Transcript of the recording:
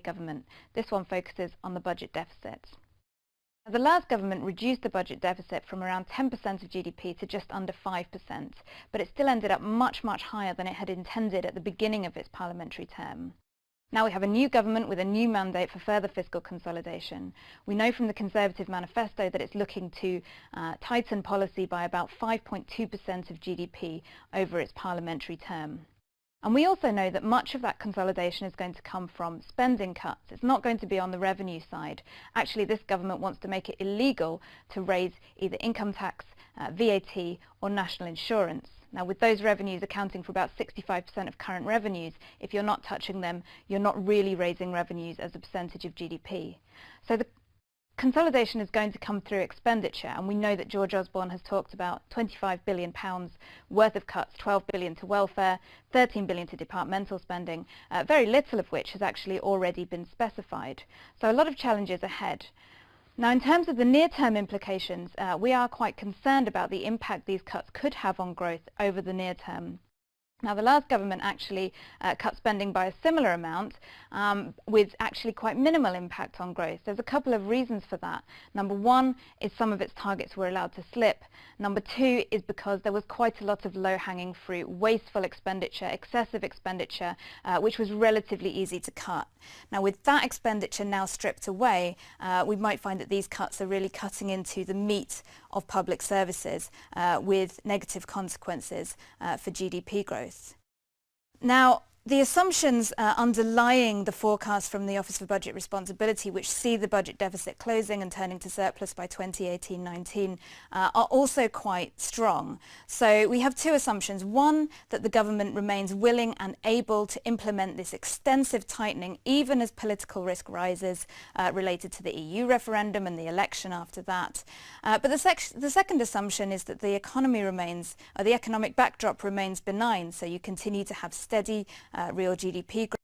government. This one focuses on the budget deficit. The last government reduced the budget deficit from around 10% of GDP to just under 5%, but it still ended up much higher than it had intended at the beginning of its parliamentary term. Now we have a new government with a new mandate for further fiscal consolidation. We know from the Conservative manifesto that it's looking to tighten policy by about 5.2% of GDP over its parliamentary term. And we also know that much of that consolidation is going to come from spending cuts. It's not going to be on the revenue side. Actually, this government wants to make it illegal to raise either income tax, VAT or national insurance. Now, with those revenues accounting for about 65% of current revenues, if you're not touching them, you're not really raising revenues as a percentage of GDP. So the consolidation is going to come through expenditure, and we know that George Osborne has talked about £25 billion worth of cuts, 12 billion to welfare, 13 billion to departmental spending, very little of which has actually already been specified. So a lot of challenges ahead. Now, in terms of the near-term implications, we are quite concerned about the impact these cuts could have on growth over the near term. Now, the last government actually cut spending by a similar amount with actually quite minimal impact on growth. There's a couple of reasons for that. Number one is some of its targets were allowed to slip. Number two is because there was quite a lot of low-hanging fruit, wasteful expenditure, excessive expenditure, which was relatively easy to cut. Now, with that expenditure now stripped away, we might find that these cuts are really cutting into the meat of public services with negative consequences for GDP growth. Now, the assumptions underlying the forecast from the Office for Budget Responsibility, which see the budget deficit closing and turning to surplus by 2018-19, are also quite strong. So we have two assumptions. One, that the government remains willing and able to implement this extensive tightening even as political risk rises related to the EU referendum and the election after that. But the second assumption is that the economy remains, the economic backdrop remains benign, so you continue to have steady real GDP growth.